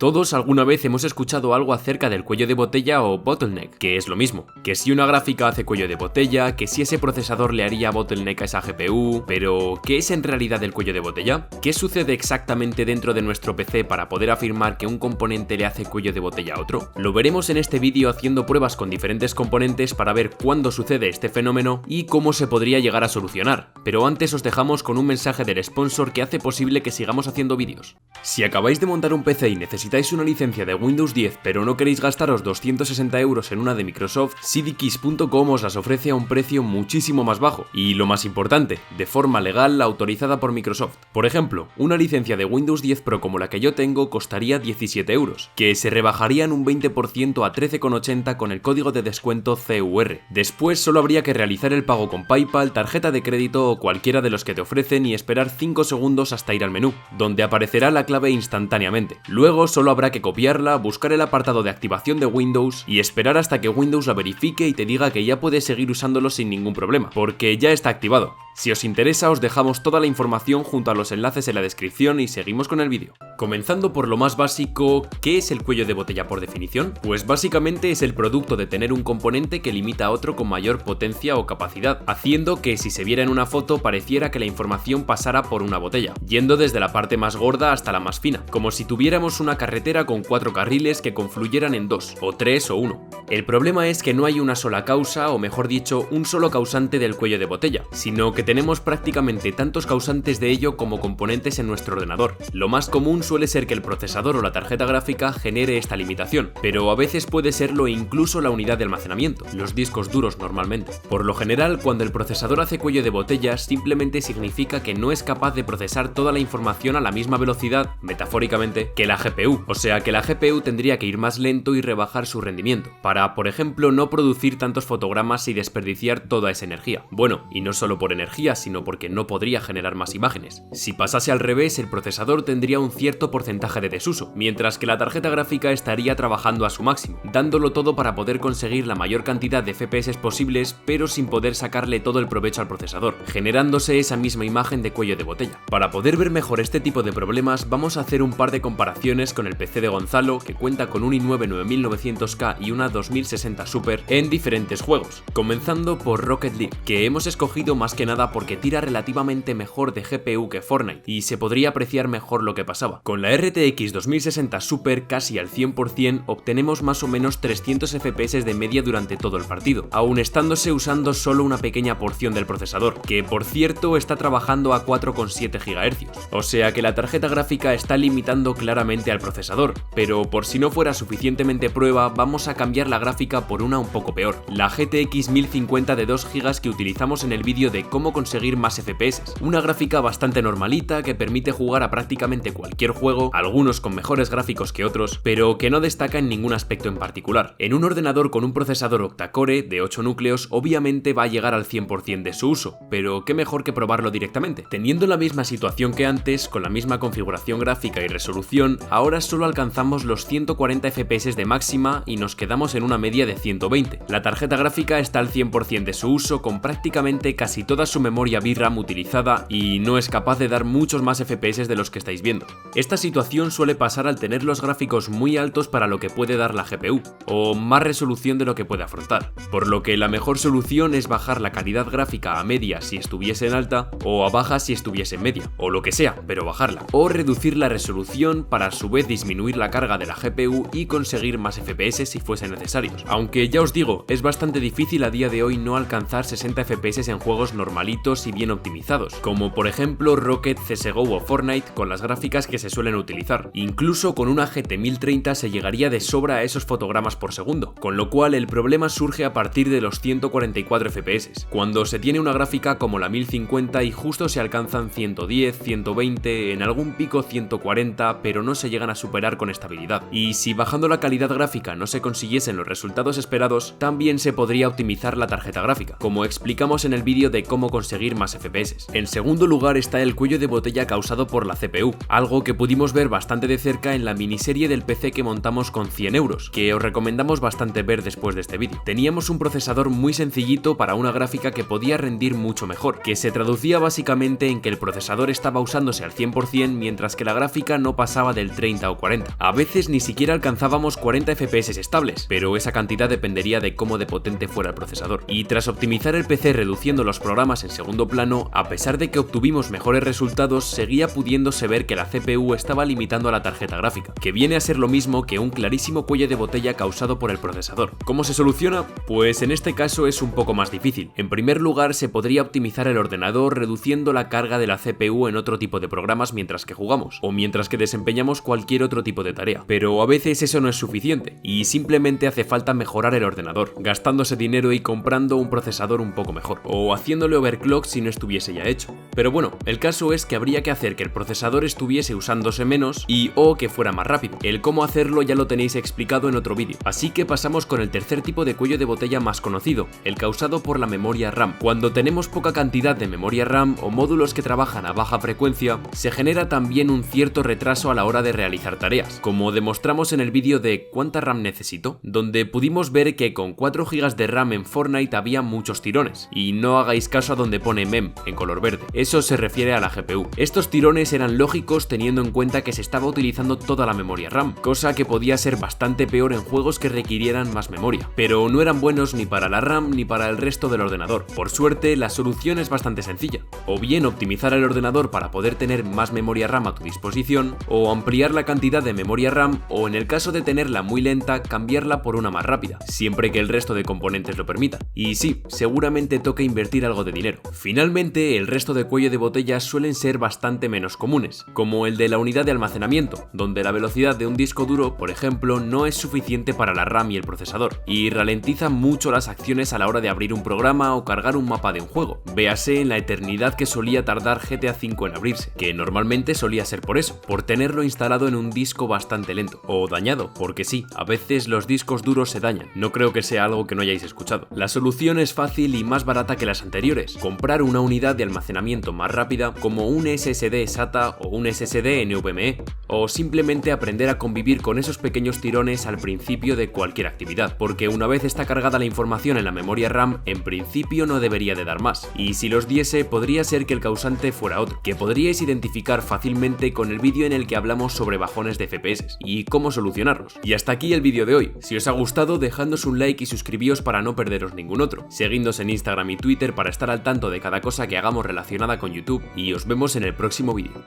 Todos alguna vez hemos escuchado algo acerca del cuello de botella o bottleneck, que es lo mismo. Que si una gráfica hace cuello de botella, que si ese procesador le haría bottleneck a esa GPU, pero ¿qué es en realidad el cuello de botella? ¿Qué sucede exactamente dentro de nuestro PC para poder afirmar que un componente le hace cuello de botella a otro? Lo veremos en este vídeo haciendo pruebas con diferentes componentes para ver cuándo sucede este fenómeno y cómo se podría llegar a solucionar. Pero antes os dejamos con un mensaje del sponsor que hace posible que sigamos haciendo vídeos. Si acabáis de montar un PC y necesitáis una licencia de Windows 10 pero no queréis gastaros 260 € en una de Microsoft, cdkeys.com os las ofrece a un precio muchísimo más bajo y, lo más importante, de forma legal autorizada por Microsoft. Por ejemplo, una licencia de Windows 10 Pro como la que yo tengo costaría 17 €, que se rebajarían un 20% a 13,80 con el código de descuento CUR. Después solo habría que realizar el pago con PayPal, tarjeta de crédito o cualquiera de los que te ofrecen y esperar 5 segundos hasta ir al menú, donde aparecerá la clave instantáneamente. Luego solo habrá que copiarla, buscar el apartado de activación de Windows y esperar hasta que Windows la verifique y te diga que ya puedes seguir usándolo sin ningún problema, porque ya está activado. Si os interesa, os dejamos toda la información junto a los enlaces en la descripción y seguimos con el vídeo. Comenzando por lo más básico, ¿qué es el cuello de botella por definición? Pues básicamente es el producto de tener un componente que limita a otro con mayor potencia o capacidad, haciendo que si se viera en una foto pareciera que la información pasara por una botella, yendo desde la parte más gorda hasta la más fina, como si tuviéramos una carretera con 4 carriles que confluyeran en 2, o 3 o 1. El problema es que no hay una sola causa, o mejor dicho, un solo causante del cuello de botella, sino que tenemos prácticamente tantos causantes de ello como componentes en nuestro ordenador. Lo más común suele ser que el procesador o la tarjeta gráfica genere esta limitación, pero a veces puede serlo incluso la unidad de almacenamiento, los discos duros normalmente. Por lo general, cuando el procesador hace cuello de botella, simplemente significa que no es capaz de procesar toda la información a la misma velocidad, metafóricamente, que la GPU, o sea que la GPU tendría que ir más lento y rebajar su rendimiento, para, por ejemplo, no producir tantos fotogramas y desperdiciar toda esa energía. Bueno, y no solo por energía, sino porque no podría generar más imágenes. Si pasase al revés, el procesador tendría un cierto porcentaje de desuso, mientras que la tarjeta gráfica estaría trabajando a su máximo, dándolo todo para poder conseguir la mayor cantidad de FPS posibles, pero sin poder sacarle todo el provecho al procesador, generándose esa misma imagen de cuello de botella. Para poder ver mejor este tipo de problemas, vamos a hacer un par de comparaciones con el PC de Gonzalo, que cuenta con un i9 9900K y una 2060 Super en diferentes juegos, comenzando por Rocket League, que hemos escogido más que nada porque tira relativamente mejor de GPU que Fortnite y se podría apreciar mejor lo que pasaba. Con la RTX 2060 Super casi al 100% obtenemos más o menos 300 FPS de media durante todo el partido, aun estándose usando solo una pequeña porción del procesador, que por cierto está trabajando a 4,7 GHz. O sea que la tarjeta gráfica está limitando claramente al procesador, pero por si no fuera suficientemente prueba, vamos a cambiar la gráfica por una un poco peor, la GTX 1050 de 2 GB que utilizamos en el vídeo de cómo conseguir más FPS. Una gráfica bastante normalita que permite jugar a prácticamente cualquier juego, algunos con mejores gráficos que otros, pero que no destaca en ningún aspecto en particular. En un ordenador con un procesador octa-core de 8 núcleos obviamente va a llegar al 100% de su uso, pero qué mejor que probarlo directamente. Teniendo la misma situación que antes, con la misma configuración gráfica y resolución, ahora solo alcanzamos los 140 FPS de máxima y nos quedamos en una media de 120. La tarjeta gráfica está al 100% de su uso, con prácticamente casi toda su memoria VRAM utilizada y no es capaz de dar muchos más FPS de los que estáis viendo. Esta situación suele pasar al tener los gráficos muy altos para lo que puede dar la GPU, o más resolución de lo que puede afrontar, por lo que la mejor solución es bajar la calidad gráfica a media si estuviese en alta, o a baja si estuviese en media, o lo que sea, pero bajarla, o reducir la resolución para a su vez disminuir la carga de la GPU y conseguir más FPS si fuesen necesarios. Aunque ya os digo, es bastante difícil a día de hoy no alcanzar 60 FPS en juegos normalitos y bien optimizados, como por ejemplo Rocket, CSGO o Fortnite con las gráficas que se suelen utilizar. Incluso con una GT 1030 se llegaría de sobra a esos fotogramas por segundo, con lo cual el problema surge a partir de los 144 FPS, cuando se tiene una gráfica como la 1050 y justo se alcanzan 110, 120, en algún pico 140, pero no se llegan a superar con estabilidad. Y si bajando la calidad gráfica no se consiguiesen los resultados esperados, también se podría optimizar la tarjeta gráfica, como explicamos en el vídeo de cómo conseguir más FPS. En segundo lugar está el cuello de botella causado por la CPU, algo que pudimos ver bastante de cerca en la miniserie del PC que montamos con 100 euros, que os recomendamos bastante ver después de este vídeo. Teníamos un procesador muy sencillito para una gráfica que podía rendir mucho mejor, que se traducía básicamente en que el procesador estaba usándose al 100% mientras que la gráfica no pasaba del 30 o 40. A veces ni siquiera alcanzábamos 40 FPS estables, pero esa cantidad dependería de cómo de potente fuera el procesador. Y tras optimizar el PC reduciendo los programas en segundo plano, a pesar de que obtuvimos mejores resultados, seguía pudiéndose ver que la CPU estaba limitando a la tarjeta gráfica, que viene a ser lo mismo que un clarísimo cuello de botella causado por el procesador. ¿Cómo se soluciona? Pues en este caso es un poco más difícil. En primer lugar, se podría optimizar el ordenador reduciendo la carga de la CPU en otro tipo de programas mientras que jugamos, o mientras que desempeñamos cualquier otro tipo de tarea. Pero a veces eso no es suficiente, y simplemente hace falta mejorar el ordenador, gastándose dinero y comprando un procesador un poco mejor, o haciéndole overclock si no estuviese ya hecho. Pero bueno, el caso es que habría que hacer que el procesador estuviese usándose menos y o que fuera más rápido. El cómo hacerlo ya lo tenéis explicado en otro vídeo. Así que pasamos con el tercer tipo de cuello de botella más conocido, el causado por la memoria RAM. Cuando tenemos poca cantidad de memoria RAM o módulos que trabajan a baja frecuencia, se genera también un cierto retraso a la hora de realizar tareas, como demostramos en el vídeo de ¿cuánta RAM necesito?, donde pudimos ver que con 4 GB de RAM en Fortnite había muchos tirones, y no hagáis caso a donde pone mem en color verde, eso se refiere a la GPU. Estos tirones eran lógicos teniendo en cuenta que se estaba utilizando toda la memoria RAM, cosa que podía ser bastante peor en juegos que requirieran más memoria, pero no eran buenos ni para la RAM ni para el resto del ordenador. Por suerte, la solución es bastante sencilla, o bien optimizar el ordenador para poder tener más memoria RAM a tu disposición, o ampliar la cantidad de memoria RAM, o en el caso de tenerla muy lenta, cambiarla por una más rápida, siempre que el resto de componentes lo permitan. Y sí, seguramente toca invertir algo de dinero. Finalmente, el resto de cuello de botella suelen ser bastante menos comunes, como el de la unidad de almacenamiento, donde la velocidad de un disco duro, por ejemplo, no es suficiente para la RAM y el procesador, y ralentiza mucho las acciones a la hora de abrir un programa o cargar un mapa de un juego. Véase en la eternidad que solía tardar GTA V en abrirse, que normalmente solía ser por eso, por tenerlo instalado en un disco bastante lento, o dañado, porque sí, a veces los discos duros se dañan, no creo que sea algo que no hayáis escuchado. La solución es fácil y más barata que las anteriores, comprar una unidad de almacenamiento más rápida como un SSD SATA o un SSD NVMe, o simplemente aprender a convivir con esos pequeños tirones al principio de cualquier actividad, porque una vez está cargada la información en la memoria RAM, en principio no debería de dar más, y si los diese podría ser que el causante fuera otro, que podríais identificar fácilmente con el vídeo en el que hablamos sobre bajones de FPS y cómo solucionarlos. Y hasta aquí el vídeo de hoy. Si os ha gustado, dejadnos un like y suscribíos para no perderos ningún otro. Seguidnos en Instagram y Twitter para estar al tanto de cada cosa que hagamos relacionada con YouTube y os vemos en el próximo vídeo.